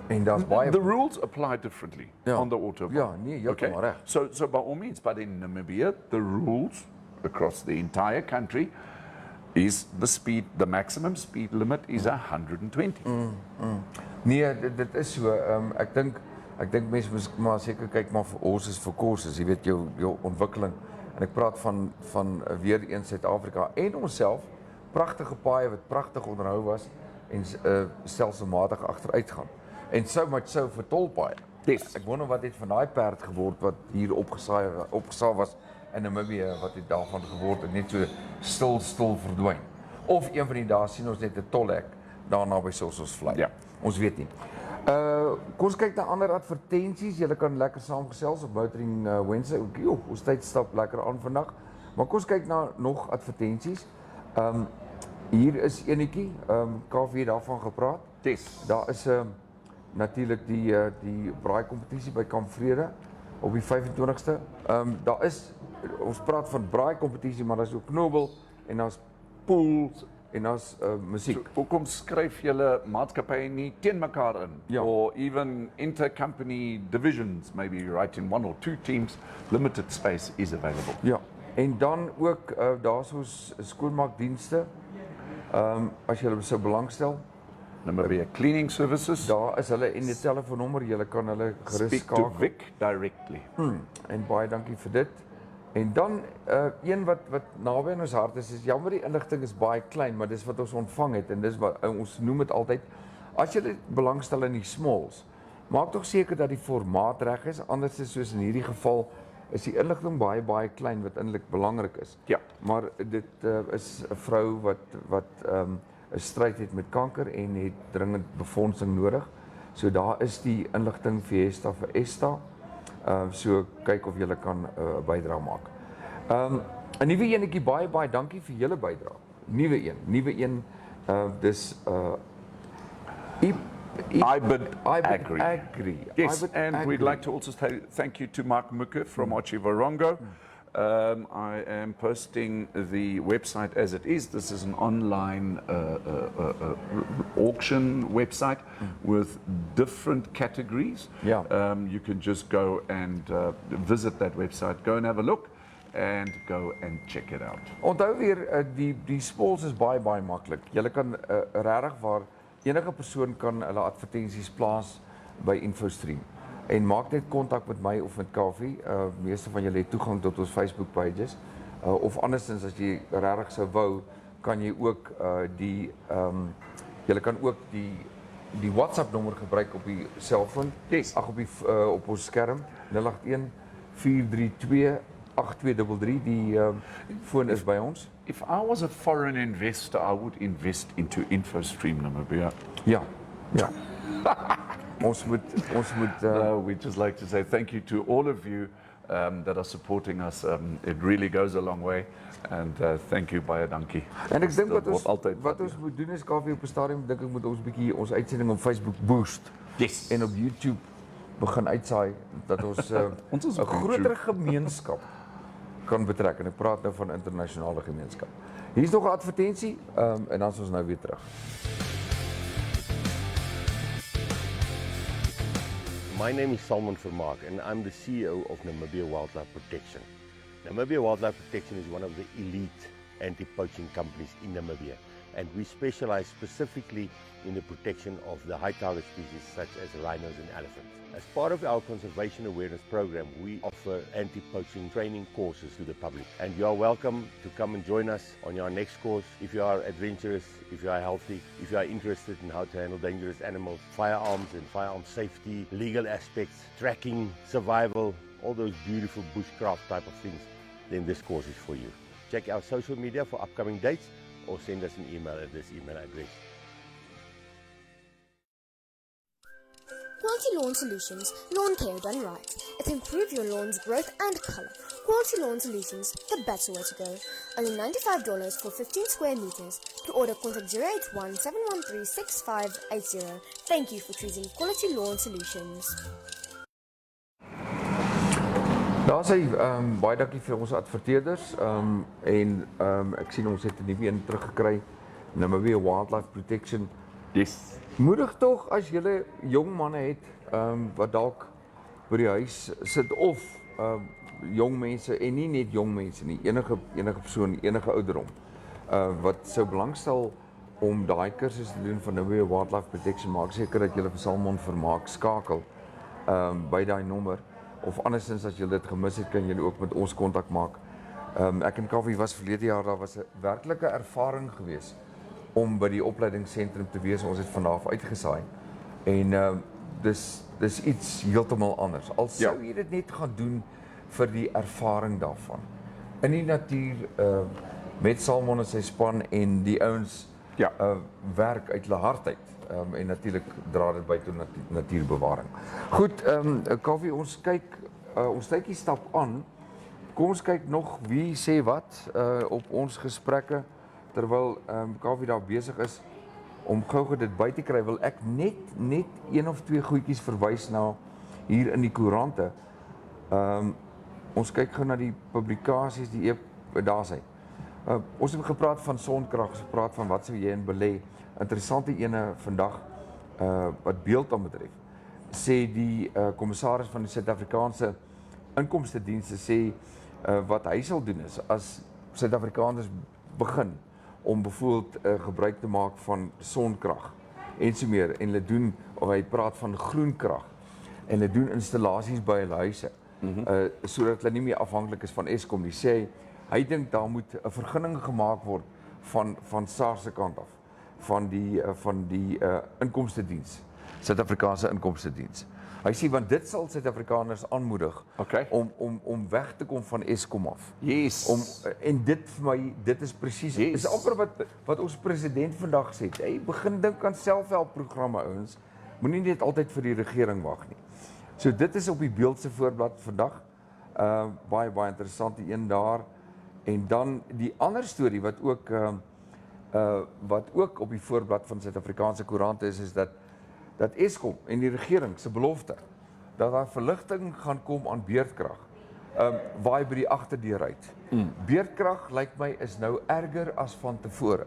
en daar's baie The rules apply differently on the autobahn. Ja, nee, heeltemal reg. So by all means, but in Namibia, the rules across the entire country is the maximum speed limit is 120. Nee, dit is so. Ek dink mense moet maar seker kyk maar vir horses for courses, jy weet jou ontwikkeling. En ek praat van weer eens Suid-Afrika en onsself, pragtige paaie wat pragtig onderhou was en stelselmatig agteruit gaan. En so much so vir tolpaaie. Yes. Ek wonder wat het van daai perd geword wat hier opgesaai was in Namibië, wat het daarvan geword en net so stil verdwyn. Of een van die dae sien ons net 'n tolhek daarna by Sossusvlei. Ja. Ons weet nie. Kom ons kyk na ander advertensies. Julle kan lekker saamgesels op Motoring Wednesday. Ons tyd stap lekker aan vandag. Maar kom ons kyk na nog advertensies. Hier is enetjie, Kaufeee daarvan gepraat. Yes. Daar is natuurlik die braai kompetisie by Kamp Vrede op die 25ste. Daar is, ons praat van braai kompetisie, maar daar's ook knobel en daar's pools en daar's musiek. So, hoekom skryf julle maatskappye nie teen mekaar in? Ja. Or even inter-company divisions, maybe right in 1 or 2 teams, limited space is available. Ja, en dan ook daar's ons skoonmaakdienste. As jy hulle sou belangstel, Namibia Cleaning Services. daar is hulle en die telefoonnommer, jy kan hulle gerus Speak to skakel. Vic directly. En baie dankie vir dit. En dan een wat naby aan ons hart is jammer die inligting is baie klein, maar dis wat ons ontvang het en dis wat ons noem dit altyd, as jy belangstel in die smalls, maak tog seker dat die formaat reg is, anders is soos in hierdie geval is die inligting baie klein wat eintlik belangrik is. Ja. Maar dit is 'n vrou wat 'n stryd het met kanker en het dringend befondsing nodig. So daar is die inligting Fiesta vir Esta. So kyk of julle kan 'n bydrae maak. 'n Nuwe enetjie, baie dankie vir julle bydrae. Nuwe een dis IBID Agri. Yes, IBID and Agri. we'd like to also say thank you to Mark Mucker from Ochivarongo. I am posting the website as it is. This is an online auction website with different categories. Yeah. You can just go and visit that website, go and have a look, and go and check it out. Onthou weer, die spols is baie maklik. Julle kan regtig waar enige persoon kan hulle advertensies plaas by InfoStream. En maak net kontak met my of met Kaufeee. Meeste van julle het toegang tot ons Facebook pages. Of andersins as jy regtig sou wou, kan jy ook julle kan ook die WhatsApp nommer gebruik op die selfoon. Yes. Ag op ons skerm 081 432 8233. Die foon is by ons. If I was a foreign investor, I would invest into InfoStream Namibia. Ja. Ons moet we'd just like to say thank you to all of you that are supporting us. It really goes a long way, and thank you, baie dankie. En ek dink wat ons moet doen is Kaufeee op 'n stadium dink ek moet ons bietjie ons uitsending op Facebook boost. Yes. En op YouTube begin uitsaai dat ons 'n groter gemeenskap kan betrek. En ek praat nou van internasionale gemeenskap. Hier's nog 'n advertensie en dan is ons nou weer terug. My name is Salman Vermaak and I'm the CEO of Namibia Wildlife Protection. Namibia Wildlife Protection is one of the elite anti-poaching companies in Namibia, and we specialize specifically in the protection of the high target species such as rhinos and elephants. As part of our conservation awareness program, we offer anti-poaching training courses to the public, and you are welcome to come and join us on our next course if you are adventurous, if you are healthy, if you are interested in how to handle dangerous animals, firearms and firearm safety, legal aspects, tracking, survival, all those beautiful bushcraft type of things, then this course is for you. Check our social media for upcoming dates or send us an email at this email address. Quality Lawn Solutions, lawn care done right. It improves your lawn's growth and color. Quality Lawn Solutions, the better way to go. Only $95 for 15 square meters. To order, contact 081 713 6580. Thank you for choosing Quality Lawn Solutions. Daar sê baie dankie vir ons adverteerders en ek sien ons het 'n nuwe een teruggekry. Namibia Wildlife Protection. Yes. Moedig tog as julle jong manne het wat dalk by die huis sit of jong mense en nie net jong mense nie, enige persoon, enige ouderdom wat sou belangstel om daai kursus te doen van Namibia Wildlife Protection. Maak seker dat julle vir Salman Vermaak skakel by daai nommer. Of andersins as julle dit gemis het, kan julle ook met ons kontak maak. Ek en Kaufeee was verlede jaar, daar was 'n werklike ervaring geweest om by die opleidingsentrum te wees. Ons het vanaf uitgesaai. En dis iets heeltemal anders. Al sou jy dit net gaan doen vir die ervaring daarvan. In die natuur met Salman en sy span en die ouens werk uit hulle hart uit. En natuurlik dra dit by tot natuurbewaring. Goed, Kaufeee, ons kyk, ons tydjie stap aan. Kom ons kyk nog wie sê wat op ons gesprekke. Terwyl Kaufeee daar besig is om gou dit by te kry, wil ek net een of twee goedjies verwys na hier in die koerante. Ons kyk gou na die publikasies, daar sê. Ons het gepraat van sonkrag, ons het gepraat van wat sou jy in belê. Interessante ene vandag wat beeld aan betref. Sê die kommissaris van die Suid-Afrikaanse Inkomstedienste sê wat hy sal doen is as Suid-Afrikaners begin om byvoorbeeld gebruik te maak van sonkrag en so meer, en hulle doen, of hy praat van groenkrag, en hulle doen installasies by hulle huise, sodat hulle nie meer afhanklik is van Eskom nie. Sê hy dink daar moet 'n vergunning gemaak word van SARS se kant af, van die inkomstediens, Suid-Afrikaanse Inkomstediens. Hy sê, want dit sal Suid-Afrikaners aanmoedig om weg te kom van Eskom af. Yes. En dit vir my, dit is presies, is amper wat ons president vandag sê. Hy begin dink aan selfhelpprogramme, ouens. Moenie net altyd vir die regering wag nie. So dit is op die beeldse voorblad vandag. Baie interessante een daar. En dan die ander storie wat ook op die voorblad van Suid-Afrikaanse koerante is dat Eskom en die regering se belofte dat daar verligting gaan kom aan beurtkrag waai by die agterdeur uit. Beerdkrag lyk my is nou erger as van tevore.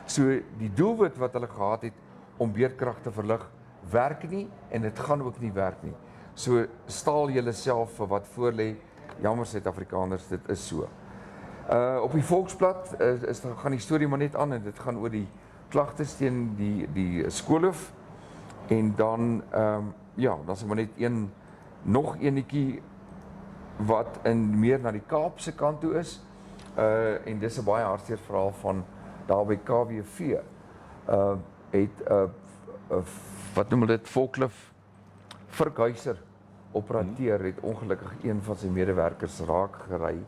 So die doelwit wat hulle gehad het om beerdkrag te verlig, werk nie en dit gaan ook nie werk nie. So staal julle self vir wat voor lê. Jammer Suid-Afrikaners, dit is so. Op die Volksblad gaan die storie maar net aan en dit gaan oor die klagtes teen die skoolhoof en dan dan is maar net nog enetjie wat meer na die Kaapse kant toe is en dis 'n baie hartseer verhaal van daar by KWV het wat noem hulle dit Volklif Verkhuiser operateur het ongelukkig een van sy medewerkers raak gery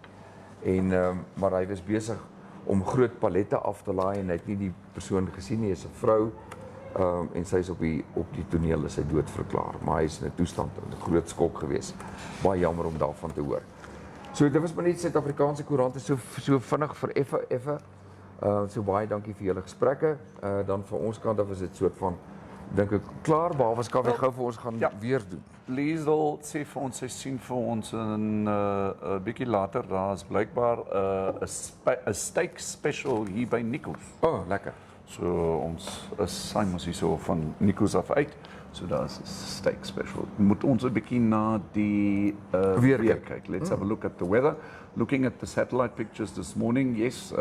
en maar hy was besig om groot pallette af te laai en hy het nie die persoon gesien nie, is 'n vrou en sy is op die toneel is hy doodverklaar, maar hy is in 'n toestand, 'n groot skok geweest. Baie jammer om daarvan te hoor. So dit was maar net Suid-Afrikaanse koerante so vinnig vir effe. So baie dankie vir julle gesprekke. Dan van ons kant af is dit soort van dink ek klaar, behalwe kan gou vir ons gaan weer doen. Liesel sê vir ons, sy sien vir ons 'n bietjie later, daar is blykbaar 'n steak special hier by Nico's. Lekker. So ons sy mos hier so van Nico's af uit. So daar is 'n steak special. Moet ons 'n bietjie na die weer kyk. Let's have a look at the weather. Looking at the satellite pictures this morning, yes,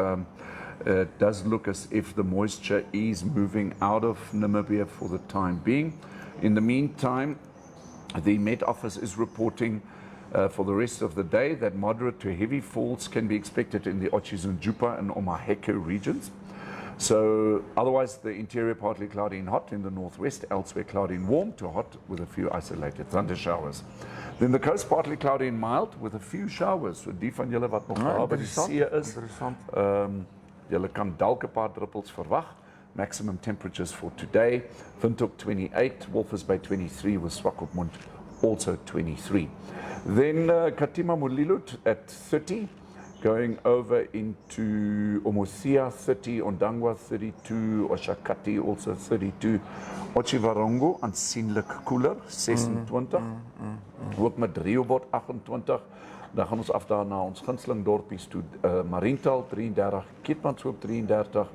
it does look as if the moisture is moving out of Namibia for the time being. In the meantime, the Met Office is reporting for the rest of the day that moderate to heavy falls can be expected in the Otjizunjupa and Omaheke regions. So otherwise the interior partly cloudy and hot in the northwest, elsewhere cloudy and warm to hot with a few isolated thunder showers. Then the coast partly cloudy and mild with a few showers. So die van julle wat nog daar by die see is, julle kan dalk 'n paar druppels verwag. Maximum temperatures for today, Windhoek 28, Walvis Bay 23 with Swakopmund also 23. Then Katima Mulilud at 30, going over into Omosia 30, Ondangwa 32, Oshakati also 32, Otjiwarongo aansienlik koeler 26, ook met Riobot 28. Dan gaan ons af daar na ons gunsteling dorpies toe, Mariental 33, Keetmanshoop 33,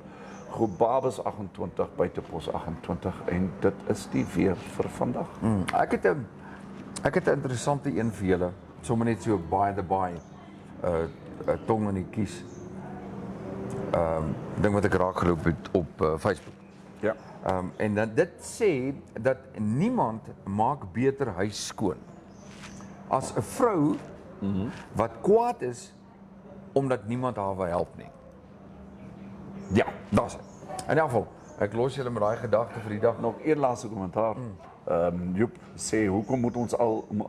Gobabis 28, Buitepos 28 en dit is die weer vir vandag. Ek het 'n interessante een vir julle, sommer net so by the by, tong in die kies. Ding wat ek raak geloop het op Facebook. Ja. En dan dit sê dat niemand maak beter huis skoon as 'n vrou wat kwaad is omdat niemand haar wil help nie. Ja, daar's dit. In elk geval, ek los julle met daai gedagte vir die dag. Nog een laaste kommentaar. Joep sê hoekom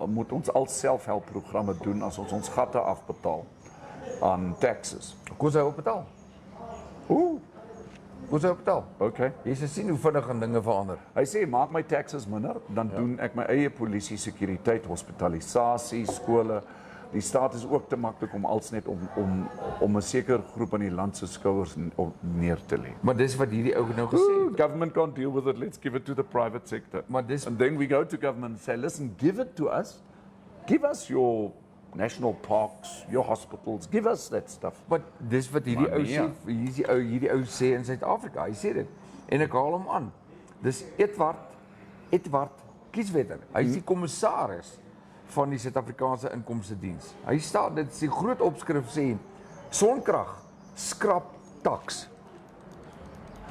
moet ons al selfhelpprogramme doen as ons gatte afbetaal aan taxes? Kom sy opbetaal. Kom sy opbetaal. Okay. Jy sien hoe vinnig dinge verander. Hy sê maak my taxes minder, dan doen ek my eie polisie, sekuriteit, hospitalisasie, skole. Die staat is ook te maklik om als net om 'n sekere groep aan die land se skouers neer te lê. Maar dis wat hierdie ou nou gesê het. Government can't deal with it, let's give it to the private sector. Maar dis and then we go to government and say, listen, give it to us. Give us your national parks, your hospitals, give us that stuff. Maar dis wat hierdie ou sê, hierdie ou sê in Suid-Afrika. Hy sê dit. En ek haal hom aan. Dis Edward Kieswetter. Hy is die kommissaris van die Suid-Afrikaanse Inkomstediens. Hy staan, dit is die groot opskrif sê, sonkrag, skrap taks.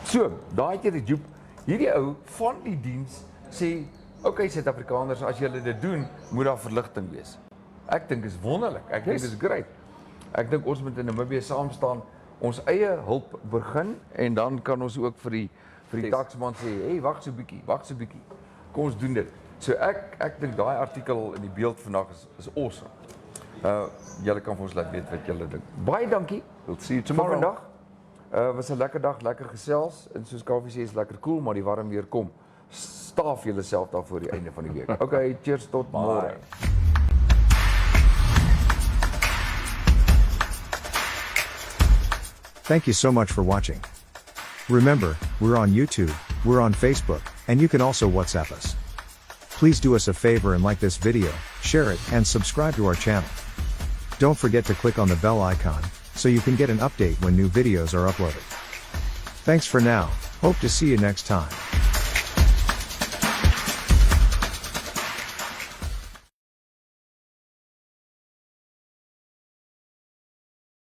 So, daai het jy dit Joep, hierdie ou van die diens sê, okay Suid-Afrikaners, as julle dit doen, moet daar verligting wees. Ek dink is wonderlik, ek dink is great. Ek dink ons moet in Namibië saam staan, ons eie hulp begin, en dan kan ons ook vir die taksman sê, hey, wag so bietjie, kom ons doen dit. So ek dink daai artikel in die beeld vandag is awesome. Julle kan vir ons laat weet wat julle dink. Baie dankie. We'll see you tomorrow. Vandag was 'n lekker dag, lekker gesels en soos Kaufeee sê is lekker cool, maar die warm weer kom. Staaf julleself daar voor die einde van die week. Okay, cheers tot môre. Thank you so much for watching. Remember, we're on YouTube, we're on Facebook, and you can also WhatsApp us. Please do us a favor and like this video, share it, and subscribe to our channel. Don't forget to click on the bell icon, so you can get an update when new videos are uploaded. Thanks for now, hope to see you next time.